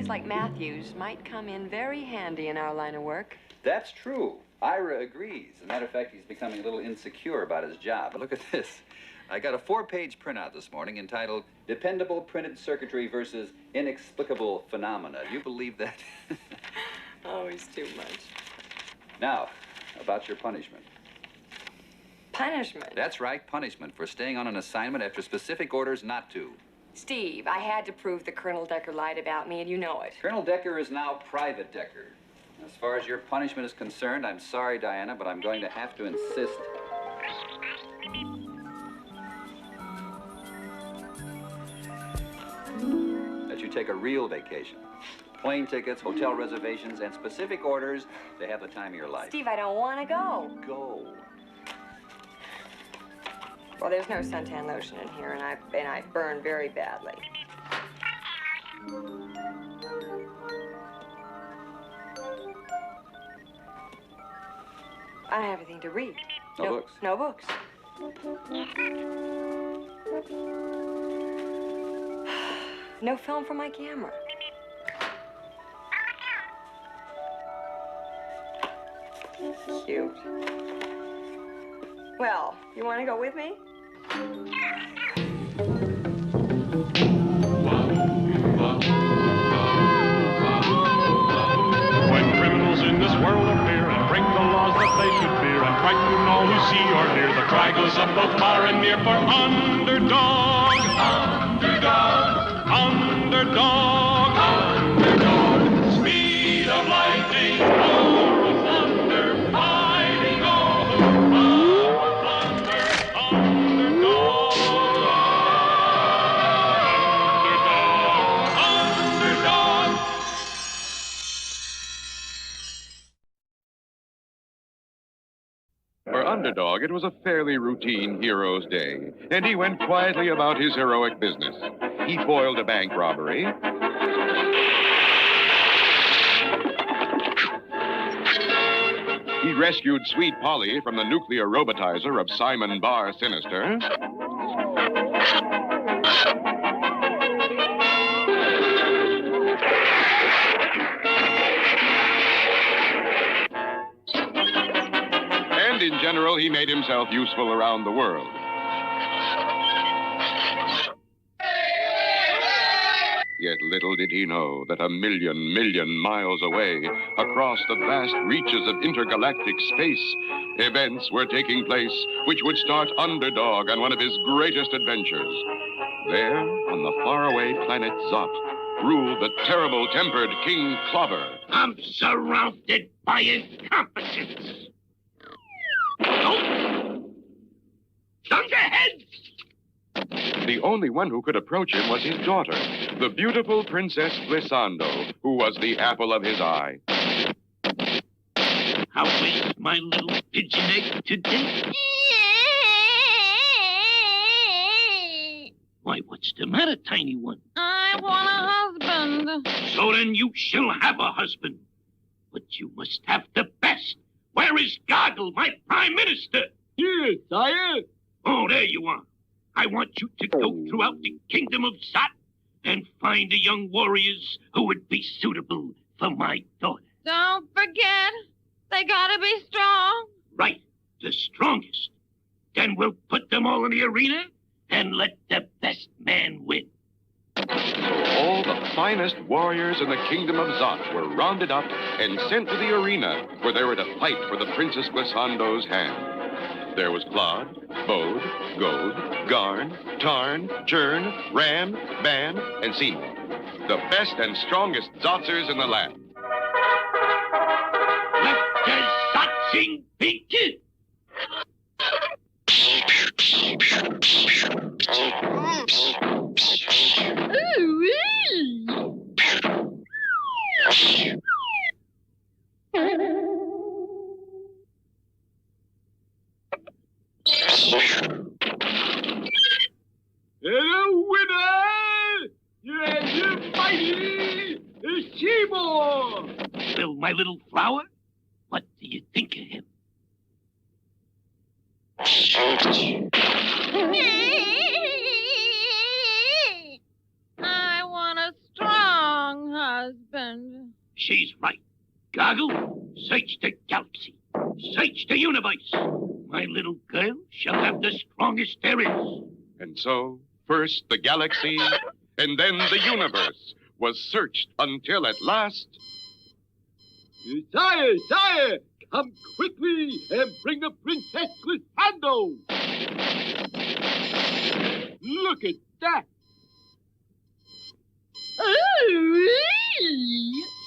boys like Matthews might come in very handy in our line of work. That's true. Ira agrees. As a matter of fact, he's becoming a little insecure about his job. But look at this. I got a 4-page printout this morning entitled Dependable Printed Circuitry versus Inexplicable Phenomena. Do you believe that? Always too much. Now, about your punishment. Punishment? That's right, punishment for staying on an assignment after specific orders not to. Steve, I had to prove that Colonel Decker lied about me, and you know it. Colonel Decker is now Private Decker. As far as your punishment is concerned, I'm sorry, Diana, but I'm going to have to insist. That you take a real vacation. Plane tickets, hotel reservations, and specific orders to have the time of your life. Steve, I don't want to go. Go. Well, there's no suntan lotion in here, and I burn very badly. I don't have anything to read. No books? No books. No film for my camera. Cute. Well, you want to go with me? When criminals in this world appear and break the laws that they should fear and frighten all who see or hear, the cry goes up both far and near for Underdog. Underdog. Underdog. Underdog. Speed of lightning, roar of thunder, fighting all who plunder. Underdog. Underdog. Underdog. For Underdog, it was a fairly routine hero's day, and he went quietly about his heroic business. He foiled a bank robbery. He rescued Sweet Polly from the nuclear robotizer of Simon Barr Sinister. And in general, he made himself useful around the world. Yet little did he know that a million miles away, across the vast reaches of intergalactic space, events were taking place which would start Underdog on one of his greatest adventures. There, on the faraway planet Zot, ruled the terrible-tempered King Clobber. I'm surrounded by incompetence. Oh! Thunderhead! The only one who could approach him was his daughter, the beautiful Princess Glissando, who was the apple of his eye. How is my little pigeon egg today? Why, what's the matter, tiny one? I want a husband. So then you shall have a husband. But you must have the best. Where is Goggle, my prime minister? Here, sire. Oh, there you are. I want you to go throughout the kingdom of Zot and find the young warriors who would be suitable for my daughter. Don't forget, they gotta be strong. Right, the strongest. Then we'll put them all in the arena and let the best man win. All the finest warriors in the kingdom of Zot were rounded up and sent to the arena where they were to fight for the Princess Glissando's hand. There was Claude, Bode, Gode, Garn, Tarn, Churn, Ram, Ban, and Seam. The best and strongest Zotzers in the land. Let the Zotzing begin! Ooh-wee. The winner! Yes, the mighty Seymour! Well, my little flower, what do you think of him? I want a strong husband. husband. She's right. Goggle, search the galaxy. Search the universe. My little girl shall have the strongest there is. And so, first the galaxy, and then the universe was searched until at last... Sire, sire, come quickly and bring the Princess Glissando. Look at that.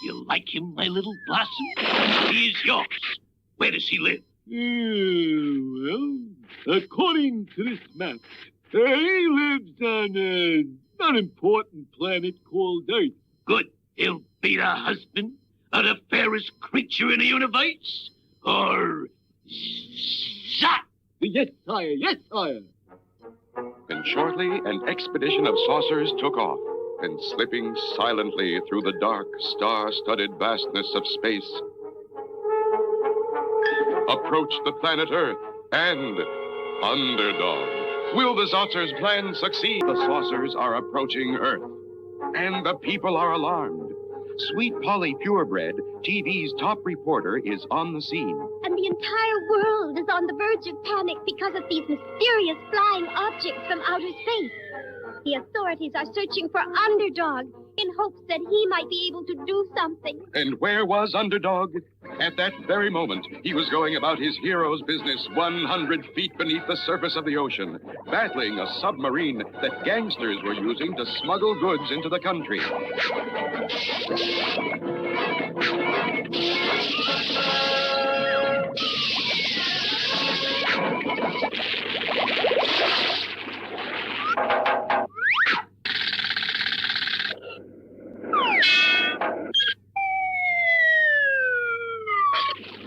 You like him, my little blossom? He is yours. Where does he live? Well, according to this map, he lives on an unimportant planet called Earth. Good. He'll be the husband of the fairest creature in the universe? Or... Zot! Yes, sire, yes, sire. And shortly, an expedition of saucers took off, and slipping silently through the dark, star-studded vastness of space, approached the planet Earth and Underdog. Will the saucers' plan succeed? The saucers are approaching Earth, and the people are alarmed. Sweet Polly Purebred, TV's top reporter, is on the scene. And the entire world is on the verge of panic because of these mysterious flying objects from outer space. The authorities are searching for Underdog in hopes that he might be able to do something. And where was Underdog? At that very moment, he was going about his hero's business 100 feet beneath the surface of the ocean, battling a submarine that gangsters were using to smuggle goods into the country.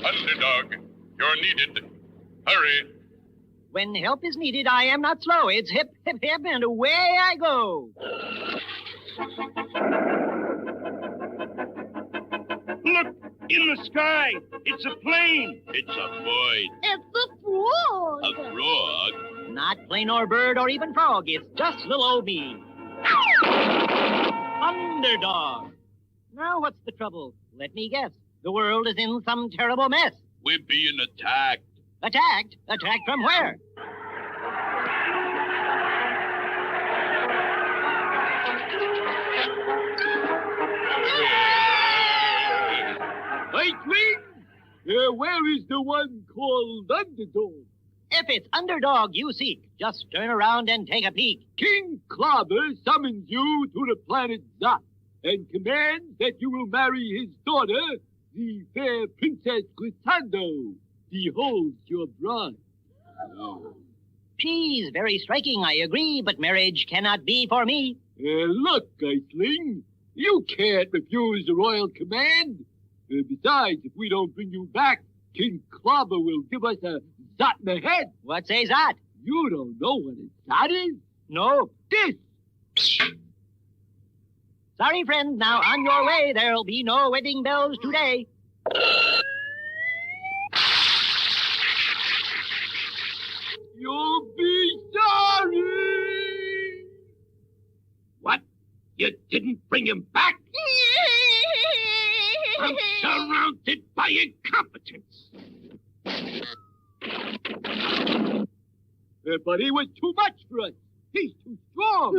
Underdog, you're needed. Hurry. When help is needed, I am not slow. It's hip, hip, hip, and away I go. Look! In the sky! It's a plane! It's a void. It's a frog. A frog? Not plane or bird or even frog. It's just little old me. Underdog. Now what's the trouble? Let me guess. The world is in some terrible mess. We're being attacked. Attacked? Attacked from where? Lightning! Where is the one called Underdog? If it's Underdog you seek, just turn around and take a peek. King Clobber summons you to the planet Zot and commands that you will marry his daughter, the fair Princess Glissando. Behold your bride. She's very striking, I agree, but marriage cannot be for me. Look, Geisling, you can't refuse the royal command. Besides, if we don't bring you back, King Clobber will give us a zot in the head. What's a zot? You don't know what a zot is? No. This. Sorry, friend. Now on your way. There'll be no wedding bells today. You'll be sorry. What? You didn't bring him back? I'm surrounded by incompetence. But he was too much for us. He's too strong.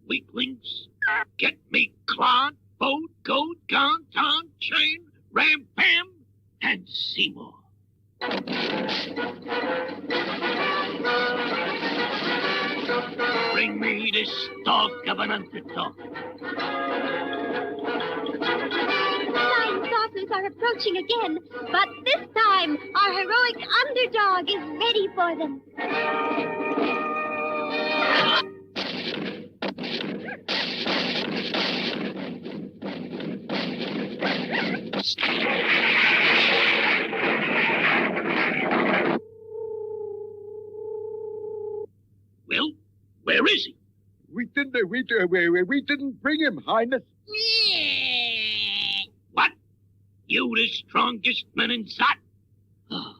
Weaklings, get me Claude, Boat, Goat, Gon, Ton, Chain, Ram, Pam, and Seymour. Bring me this dog of an underdog. Flying saucers are approaching again, but this time our heroic Underdog is ready for them. Well, where is he? We didn't bring him, Highness. What? You the strongest man in Zot? Oh,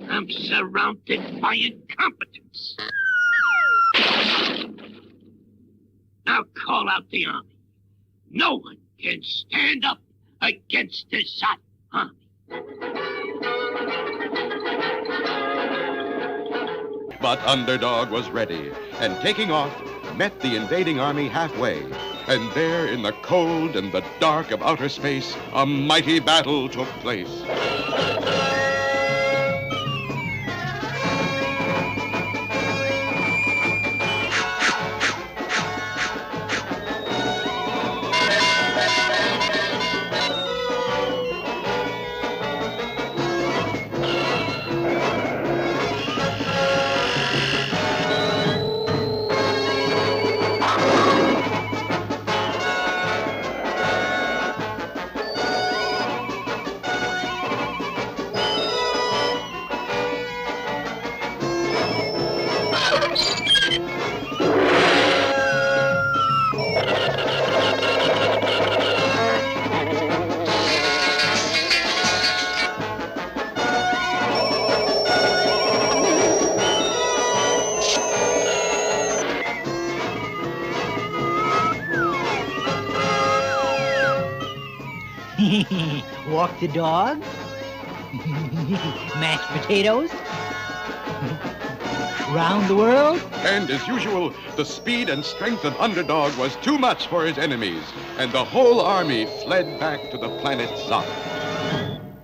I'm surrounded by incompetence. Now call out the army. No one can stand up against the Zot army. But Underdog was ready, and taking off, met the invading army halfway. And there, in the cold and the dark of outer space, a mighty battle took place. Walk the dog? Mashed potatoes? Round the world? And as usual, the speed and strength of Underdog was too much for his enemies, and the whole army fled back to the planet Zot.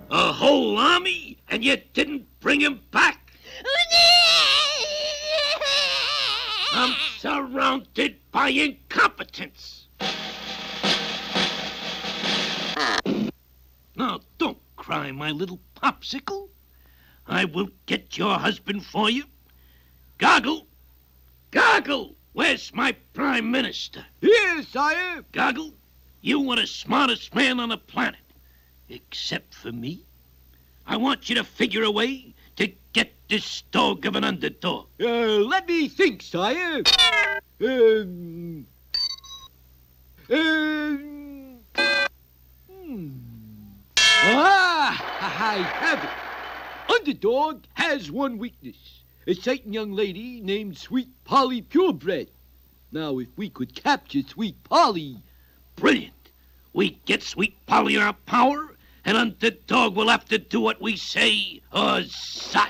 A whole army, and you didn't bring him back? I'm surrounded by incompetence. Now, don't cry, my little popsicle. I will get your husband for you. Goggle! Goggle! Where's my prime minister? Here, sire. Goggle, you were the smartest man on the planet. Except for me. I want you to figure a way to get this dog of an Underdog. Let me think, sire. I have it. Underdog has one weakness. A certain young lady named Sweet Polly Purebred. Now, if we could capture Sweet Polly... Brilliant. We get Sweet Polly in our power, and Underdog will have to do what we say, or Zot.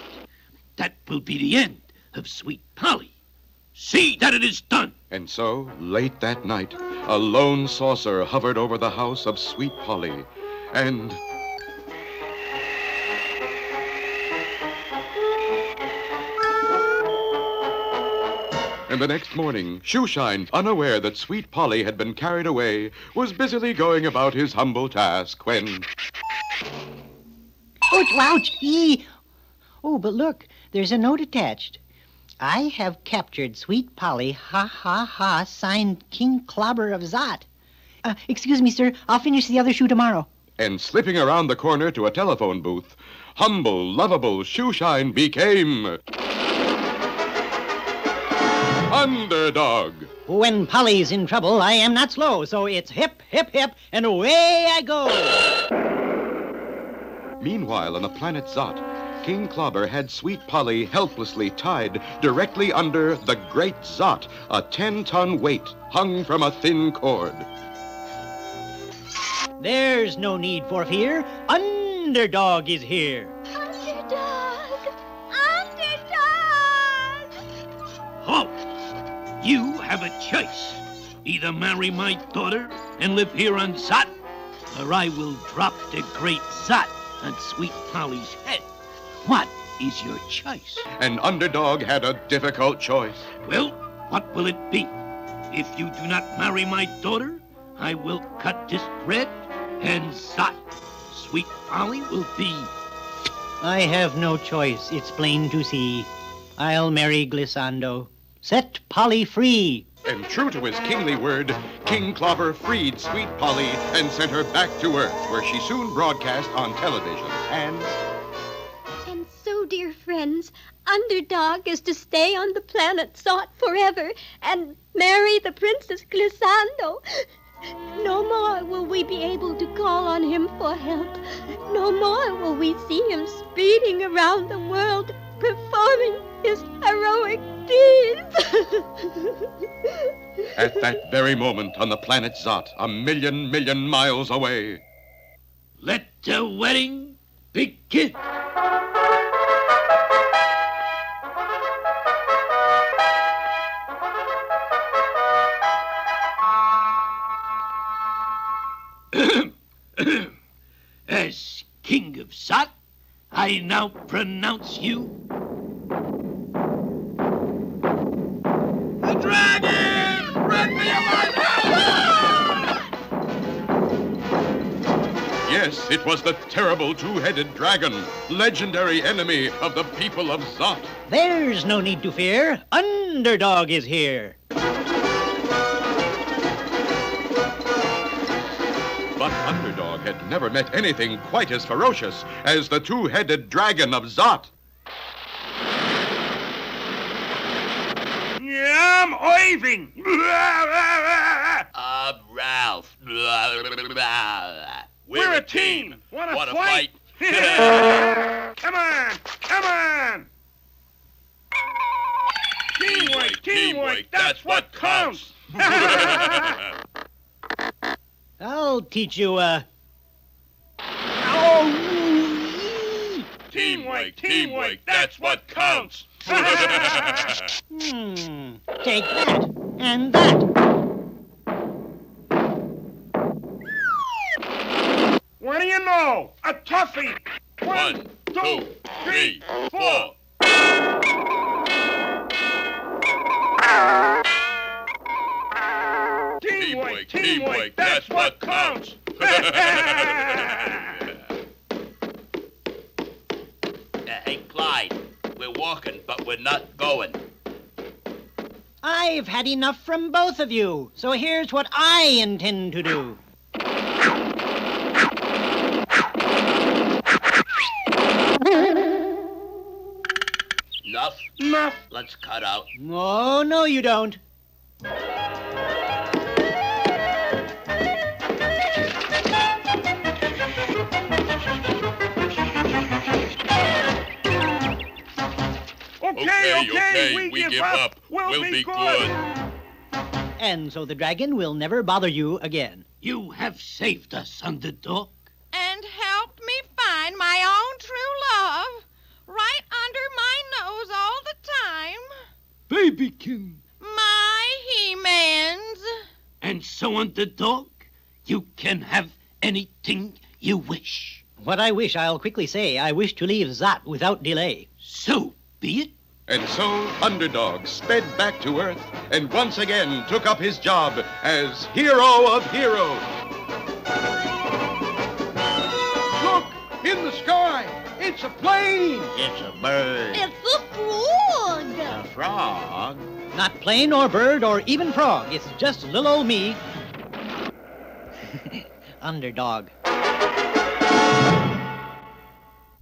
That will be the end of Sweet Polly. See that it is done. And so, late that night, a lone saucer hovered over the house of Sweet Polly, and... And the next morning, Shoeshine, unaware that Sweet Polly had been carried away, was busily going about his humble task when... Ouch, ouch! Eee! Oh, but look, there's a note attached. I have captured Sweet Polly, ha, ha, ha, signed King Clobber of Zot. Excuse me, sir, I'll finish the other shoe tomorrow. And slipping around the corner to a telephone booth, humble, lovable Shoeshine became... Underdog. When Polly's in trouble, I am not slow, so it's hip, hip, hip, and away I go. Meanwhile, on the planet Zot, King Clobber had Sweet Polly helplessly tied directly under the Great Zot, a 10-ton weight hung from a thin cord. There's no need for fear. Underdog is here. Underdog! Underdog! Halt! You have a choice. Either marry my daughter and live here on Zot, or I will drop the Great Zot on Sweet Polly's head. What is your choice? And Underdog had a difficult choice. Well, what will it be? If you do not marry my daughter, I will cut this bread and Zot. Sweet Polly will be... I have no choice, it's plain to see. I'll marry Glissando. Set Polly free. And true to his kingly word, King Clobber freed Sweet Polly and sent her back to Earth, where she soon broadcast on television. And so, dear friends, Underdog is to stay on the planet Zot forever and marry the Princess Glissando. No more will we be able to call on him for help. No more will we see him speeding around the world performing his heroic deeds. At that very moment on the planet Zot, a million miles away. Let the wedding begin. As King of Zot, I now pronounce you the dragon! Run for your life! Yes, it was the terrible two-headed dragon, legendary enemy of the people of Zot. There's no need to fear. Underdog is here. But Underdog had never met anything quite as ferocious as the two-headed dragon of Zot. I'm Irving. I'm Ralph. We're a team. Wanna fight? Come on, come on. Teamwork, that's what counts. I'll teach you, Teamwork, that's what counts. Take that, and that. What do you know? A toughie. 1, 2, 3, 4. Teamwork, that's what counts. Hey, Clyde, we're walking, but we're not going. I've had enough from both of you, so here's what I intend to do. Enough. Let's cut out. Oh, no, you don't. Okay, we give up. We'll be good. And so the dragon will never bother you again. You have saved us, Underdog. And helped me find my own true love right under my nose all the time. Babykin. My He-Mans. And so, Underdog, you can have anything you wish. What I wish, I'll quickly say. I wish to leave Zot without delay. So be it. And so Underdog sped back to Earth and once again took up his job as hero of heroes. Look, in the sky. It's a plane. It's a bird. It's a frog. A frog. Not plane or bird or even frog. It's just little old me. Underdog.